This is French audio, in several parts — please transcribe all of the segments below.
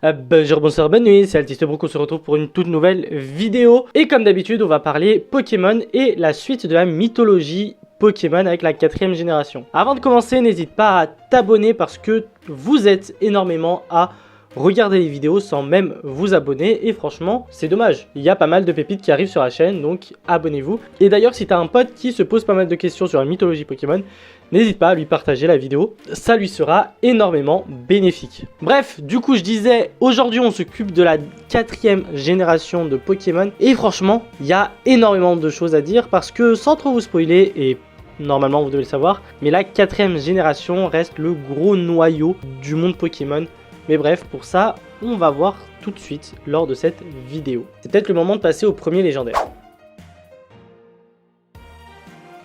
Bonjour, bonsoir, bonne nuit, c'est Altiste Brook, on se retrouve pour une toute nouvelle vidéo. Et comme d'habitude, on va parler Pokémon et la suite de la mythologie Pokémon avec la 4ème génération. Avant de commencer, n'hésite pas à t'abonner parce que vous êtes énormément à regarder les vidéos sans même vous abonner. Et franchement, c'est dommage. Il y a pas mal de pépites qui arrivent sur la chaîne, donc abonnez-vous. Et d'ailleurs, si tu as un pote qui se pose pas mal de questions sur la mythologie Pokémon, n'hésite pas à lui partager la vidéo, ça lui sera énormément bénéfique. Bref, du coup je disais, aujourd'hui on s'occupe de la 4ème génération de Pokémon. Et franchement, il y a énormément de choses à dire parce que sans trop vous spoiler, et normalement vous devez le savoir, mais la 4ème génération reste le gros noyau du monde Pokémon. Mais bref, pour ça, on va voir tout de suite lors de cette vidéo. C'est peut-être le moment de passer au premier légendaire.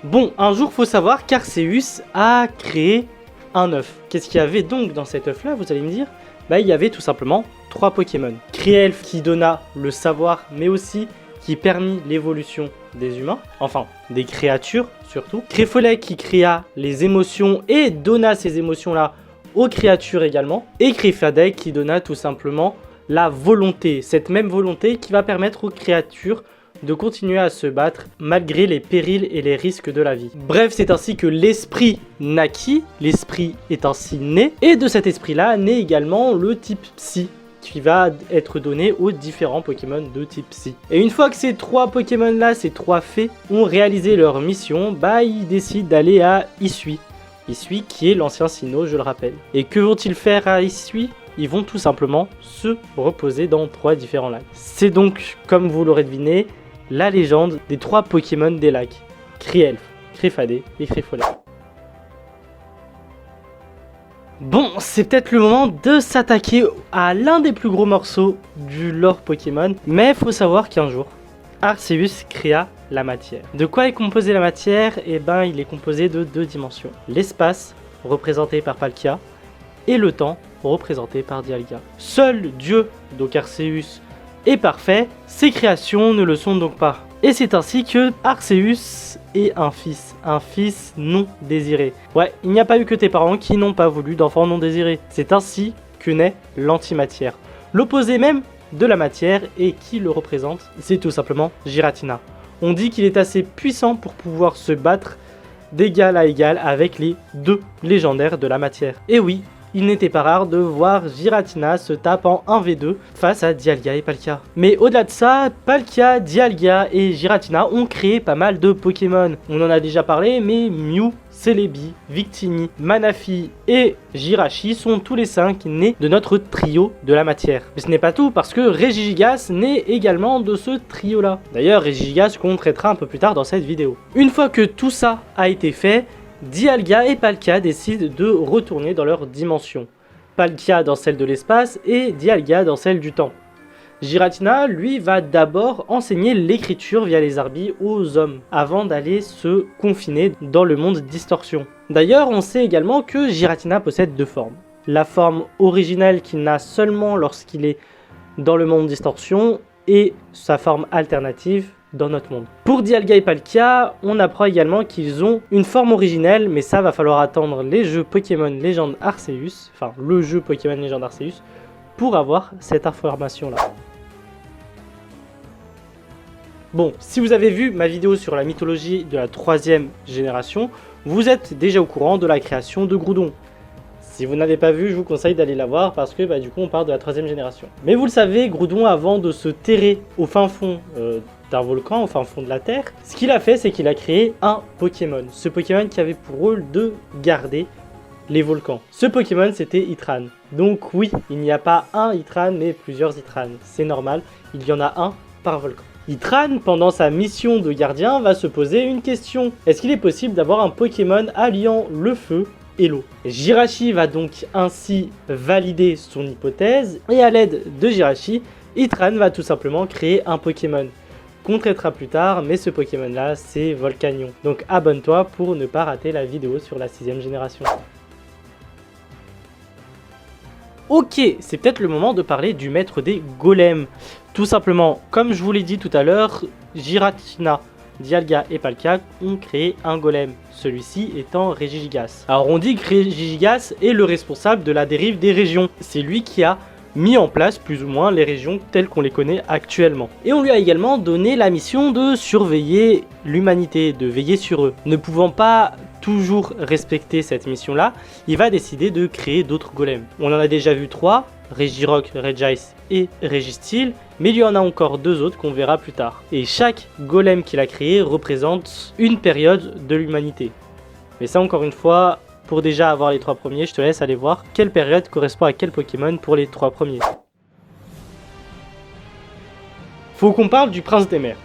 Bon, un jour, faut savoir qu'Arceus a créé un œuf. Qu'est-ce qu'il y avait donc dans cet œuf-là, vous allez me dire? Bah, il y avait tout simplement 3 Pokémon. Krielf qui donna le savoir, mais aussi qui permit l'évolution des humains, enfin, des créatures surtout. Créfolet qui créa les émotions et donna ces émotions-là aux créatures également. Et Crifadec qui donna tout simplement la volonté, cette même volonté qui va permettre aux créatures de continuer à se battre malgré les périls et les risques de la vie. Bref, c'est ainsi que l'esprit naquit, l'esprit est ainsi né, et de cet esprit-là naît également le type Psy, qui va être donné aux différents Pokémon de type Psy. Et une fois que ces 3 Pokémon-là, ces 3 fées, ont réalisé leur mission, bah ils décident d'aller à Hisui. Hisui qui est l'ancien Sinnoh, je le rappelle. Et que vont-ils faire à Hisui ? Ils vont tout simplement se reposer dans 3 différents lacs. C'est donc, comme vous l'aurez deviné, la légende des 3 Pokémon des lacs, Krielf, Crifadé et Crifolet. Bon, c'est peut-être le moment de s'attaquer à l'un des plus gros morceaux du lore Pokémon, mais il faut savoir qu'un jour, Arceus créa la matière. De quoi est composée la matière? Eh ben, il est composé de 2 dimensions. L'espace, représenté par Palkia, et le temps, représenté par Dialga. Seul Dieu, donc Arceus, est parfait, ses créations ne le sont donc pas. Et c'est ainsi que Arceus est un fils non désiré. Ouais, il n'y a pas eu que tes parents qui n'ont pas voulu d'enfants non désirés. C'est ainsi que naît l'antimatière. L'opposé même de la matière, et qui le représente, c'est tout simplement Giratina. On dit qu'il est assez puissant pour pouvoir se battre d'égal à égal avec les 2 légendaires de la matière. Et oui, il n'était pas rare de voir Giratina se taper en 1v2 face à Dialga et Palkia. Mais au-delà de ça, Palkia, Dialga et Giratina ont créé pas mal de Pokémon. On en a déjà parlé, mais Mew, Celebi, Victini, Manaphy et Jirachi sont tous les 5 nés de notre trio de la matière. Mais ce n'est pas tout, parce que Regigigas naît également de ce trio-là. D'ailleurs, Regigigas qu'on traitera un peu plus tard dans cette vidéo. Une fois que tout ça a été fait, Dialga et Palkia décident de retourner dans leur dimension. Palkia dans celle de l'espace et Dialga dans celle du temps. Giratina, lui, va d'abord enseigner l'écriture via les Arbis aux hommes, avant d'aller se confiner dans le monde Distorsion. D'ailleurs, on sait également que Giratina possède 2 formes. La forme originelle qu'il n'a seulement lorsqu'il est dans le monde Distorsion, et sa forme alternative dans notre monde. Pour Dialga et Palkia, on apprend également qu'ils ont une forme originelle, mais ça va falloir attendre les jeux Pokémon Légende Arceus, enfin le jeu Pokémon Légende Arceus, pour avoir cette information-là. Bon, si vous avez vu ma vidéo sur la mythologie de la 3ème génération, vous êtes déjà au courant de la création de Groudon. Si vous n'avez pas vu, je vous conseille d'aller la voir parce que du coup on parle de la 3ème génération. Mais vous le savez, Groudon, avant de se terrer au fin fond d'un volcan, au fin fond de la Terre, ce qu'il a fait, c'est qu'il a créé un Pokémon. Ce Pokémon qui avait pour rôle de garder les volcans. Ce Pokémon, c'était Itran. Donc oui, il n'y a pas un Itran, mais plusieurs Itran. C'est normal, il y en a un par volcan. Itran, pendant sa mission de gardien, va se poser une question. Est-ce qu'il est possible d'avoir un Pokémon alliant le feu et l'eau? Jirachi va donc ainsi valider son hypothèse, et à l'aide de Jirachi, Itran va tout simplement créer un Pokémon qu'on traitera plus tard, mais ce Pokémon là c'est Volcanion. Donc abonne-toi pour ne pas rater la vidéo sur la 6ème génération. Ok, c'est peut-être le moment de parler du maître des golems. Tout simplement, comme je vous l'ai dit tout à l'heure, Giratina, Dialga et Palkia ont créé un golem, celui-ci étant Regigigas. Alors on dit que Regigigas est le responsable de la dérive des régions. C'est lui qui a mis en place plus ou moins les régions telles qu'on les connaît actuellement. Et on lui a également donné la mission de surveiller l'humanité, de veiller sur eux. Ne pouvant pas toujours respecter cette mission-là, il va décider de créer d'autres golems. On en a déjà vu 3, Regirock, Regice et Registeel, mais il y en a encore 2 autres qu'on verra plus tard. Et chaque golem qu'il a créé représente une période de l'humanité. Mais ça, encore une fois, pour déjà avoir les 3 premiers, je te laisse aller voir quelle période correspond à quel Pokémon pour les 3 premiers. Faut qu'on parle du Prince des Mers.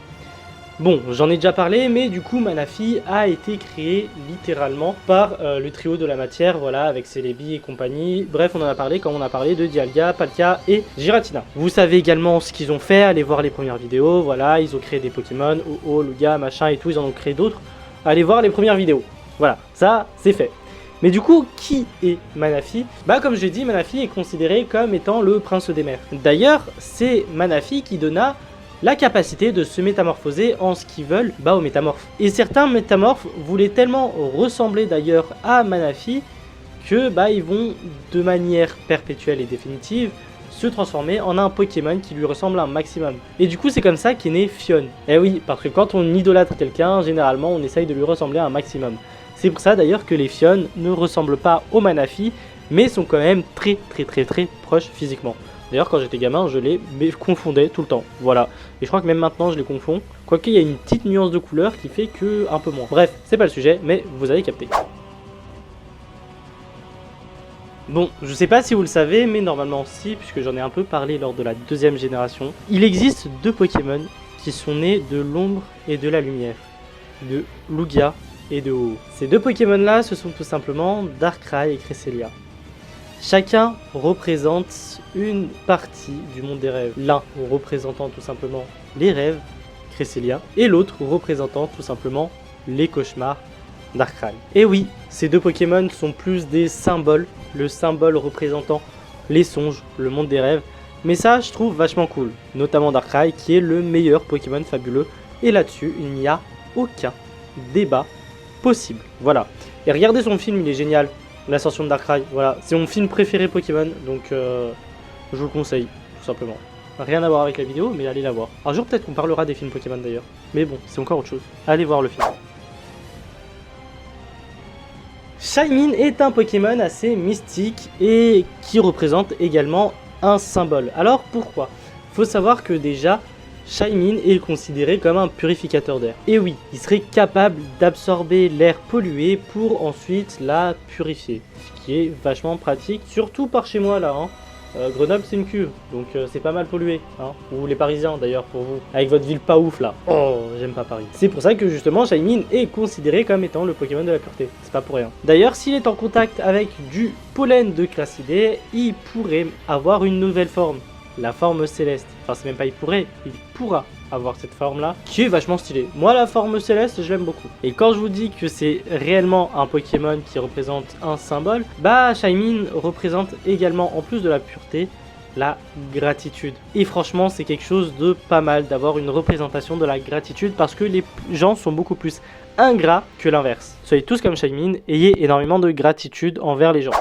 Bon, j'en ai déjà parlé, mais du coup, Manaphy a été créé littéralement par le trio de la matière, voilà, avec Celebi et compagnie. Bref, on en a parlé quand on a parlé de Dialga, Palkia et Giratina. Vous savez également ce qu'ils ont fait, allez voir les premières vidéos, voilà, ils ont créé des Pokémon, Ho-Oh, Lugia, machin et tout, ils en ont créé d'autres. Allez voir les premières vidéos. Voilà, ça, c'est fait. Mais du coup, qui est Manaphy? Bah comme je l'ai dit, Manaphy est considéré comme étant le prince des mers. D'ailleurs, c'est Manaphy qui donna la capacité de se métamorphoser en ce qu'ils veulent aux métamorphes. Et certains métamorphes voulaient tellement ressembler d'ailleurs à Manaphy que ils vont de manière perpétuelle et définitive se transformer en un Pokémon qui lui ressemble un maximum. Et du coup c'est comme ça qu'est né Phione. Eh oui, parce que quand on idolâtre quelqu'un, généralement on essaye de lui ressembler un maximum. C'est pour ça d'ailleurs que les Phione ne ressemblent pas au Manaphy, mais sont quand même très proches physiquement. D'ailleurs quand j'étais gamin je les confondais tout le temps, voilà. Et je crois que même maintenant je les confonds, quoique il y a une petite nuance de couleur qui fait que un peu moins. Bref, c'est pas le sujet, mais vous avez capté. Bon, je sais pas si vous le savez, mais normalement si, puisque j'en ai un peu parlé lors de la 2e génération. Il existe 2 Pokémon qui sont nés de l'ombre et de la lumière, de Lugia et de Ho-Oh. Ces 2 Pokémon là, ce sont tout simplement Darkrai et Cresselia. Chacun représente une partie du monde des rêves. L'un représentant tout simplement les rêves, Cresselia, et l'autre représentant tout simplement les cauchemars, Darkrai. Et oui, ces 2 Pokémon sont plus des symboles, le symbole représentant les songes, le monde des rêves, mais ça je trouve vachement cool, notamment Darkrai qui est le meilleur Pokémon fabuleux, et là-dessus il n'y a aucun débat possible. Voilà, et regardez son film, il est génial. L'ascension de Darkrai, voilà, c'est mon film préféré Pokémon, donc je vous le conseille, tout simplement. Rien à voir avec la vidéo, mais allez la voir. Un jour peut-être qu'on parlera des films Pokémon d'ailleurs, mais bon, c'est encore autre chose. Allez voir le film. Shaymin est un Pokémon assez mystique et qui représente également un symbole. Alors pourquoi? Faut savoir que déjà, Shaymin est considéré comme un purificateur d'air. Et oui, il serait capable d'absorber l'air pollué pour ensuite la purifier. Ce qui est vachement pratique, surtout par chez moi là. Grenoble c'est une cuve, donc c'est pas mal pollué. Ou les Parisiens d'ailleurs pour vous, avec votre ville pas ouf là. Oh, j'aime pas Paris. C'est pour ça que justement Shaymin est considéré comme étant le Pokémon de la pureté. C'est pas pour rien. D'ailleurs, s'il est en contact avec du pollen de Crassidé, il pourrait avoir une nouvelle forme. La forme céleste, enfin c'est même pas il pourra avoir cette forme là, qui est vachement stylée. Moi la forme céleste je l'aime beaucoup. Et quand je vous dis que c'est réellement un Pokémon qui représente un symbole, Shaymin représente également, en plus de la pureté, la gratitude. Et franchement c'est quelque chose de pas mal d'avoir une représentation de la gratitude, parce que les gens sont beaucoup plus ingrats que l'inverse. Soyez tous comme Shaymin, ayez énormément de gratitude envers les gens.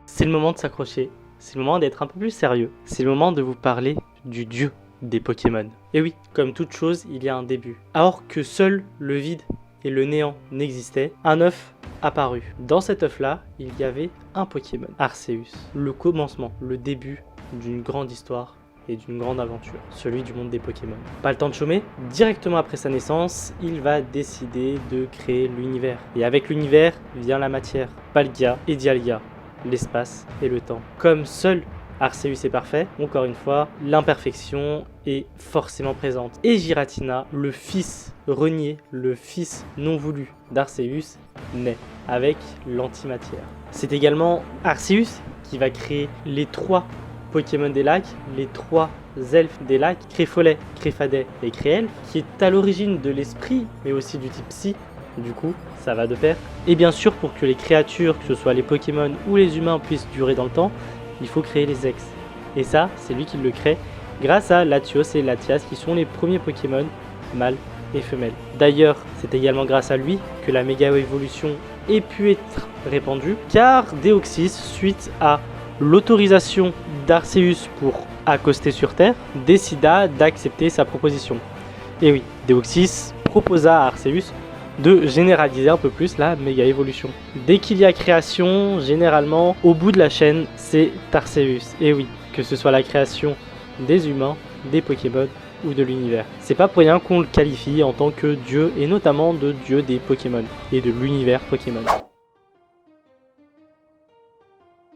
C'est le moment de s'accrocher, c'est le moment d'être un peu plus sérieux, c'est le moment de vous parler du dieu des Pokémon. Et oui, comme toute chose, il y a un début. Alors que seul le vide et le néant n'existaient, un œuf apparut. Dans cet œuf-là, il y avait un Pokémon, Arceus. Le commencement, le début d'une grande histoire et d'une grande aventure, celui du monde des Pokémon. Pas le temps de chômer, directement après sa naissance, il va décider de créer l'univers. Et avec l'univers vient la matière, Palkia et Dialga. L'espace et le temps. Comme seul Arceus est parfait, encore une fois, l'imperfection est forcément présente. Et Giratina, le fils renié, le fils non voulu d'Arceus, naît avec l'antimatière. C'est également Arceus qui va créer les 3 Pokémon des lacs, les 3 elfes des lacs, Créfolet, Créfadet et Créelfe, qui est à l'origine de l'esprit, mais aussi du type Psy. Du coup, ça va de pair. Et bien sûr, pour que les créatures, que ce soit les Pokémon ou les humains, puissent durer dans le temps, il faut créer les ex. Et ça, c'est lui qui le crée, grâce à Latios et Latias, qui sont les premiers Pokémon mâles et femelles. D'ailleurs, c'est également grâce à lui que la méga évolution ait pu être répandue car Deoxys, suite à l'autorisation d'Arceus pour accoster sur Terre, décida d'accepter sa proposition. Et oui, Deoxys proposa à Arceus de généraliser un peu plus la méga évolution. Dès qu'il y a création, généralement, au bout de la chaîne, c'est Arceus. Et oui, que ce soit la création des humains, des Pokémon ou de l'univers. C'est pas pour rien qu'on le qualifie en tant que dieu, et notamment de dieu des Pokémon et de l'univers Pokémon.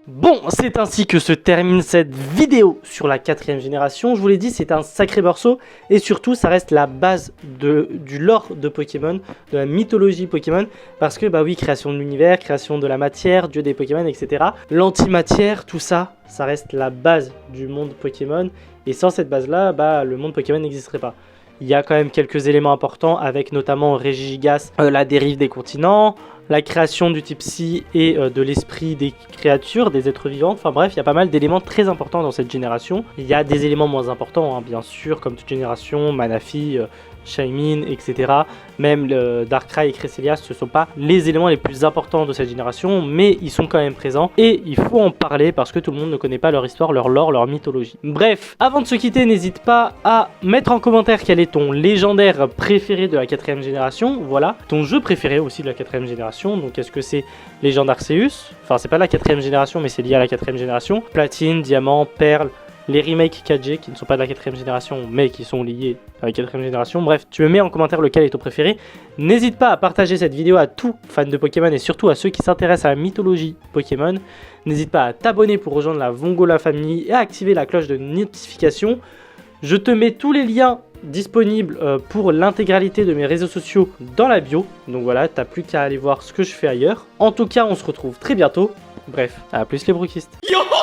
Bon, c'est ainsi que se termine cette vidéo sur la 4ème génération. Je vous l'ai dit, c'est un sacré morceau et surtout, ça reste la base du lore de Pokémon, de la mythologie Pokémon, parce que bah oui, création de l'univers, création de la matière, dieu des Pokémon, etc. L'antimatière, tout ça, ça reste la base du monde Pokémon et sans cette base-là, bah le monde Pokémon n'existerait pas. Il y a quand même quelques éléments importants avec notamment Regigigas, la dérive des continents, la création du type Psy et de l'esprit des créatures, des êtres vivants. Enfin bref, il y a pas mal d'éléments très importants dans cette génération. Il y a des éléments moins importants, hein, bien sûr, comme toute génération, Manaphy, Shaymin, etc. Même Darkrai et Cresselia, ce ne sont pas les éléments les plus importants de cette génération, mais ils sont quand même présents et il faut en parler parce que tout le monde ne connaît pas leur histoire, leur lore, leur mythologie. Bref, avant de se quitter, n'hésite pas à mettre en commentaire quel est ton légendaire préféré de la 4ème génération, voilà, ton jeu préféré aussi de la 4ème génération. Donc est-ce que c'est Légende Arceus? Enfin, c'est pas la 4ème génération, mais c'est lié à la 4ème génération. Platine, Diamant, Perle, les remakes 4G qui ne sont pas de la 4ème génération mais qui sont liés à la 4ème génération. Bref, tu me mets en commentaire lequel est ton préféré. N'hésite pas à partager cette vidéo à tous fans de Pokémon et surtout à ceux qui s'intéressent à la mythologie Pokémon. N'hésite pas à t'abonner pour rejoindre la Vongola Family et à activer la cloche de notification. Je te mets tous les liens disponibles pour l'intégralité de mes réseaux sociaux dans la bio. Donc voilà, t'as plus qu'à aller voir ce que je fais ailleurs. En tout cas, on se retrouve très bientôt. Bref, à plus les broquistes. Yo!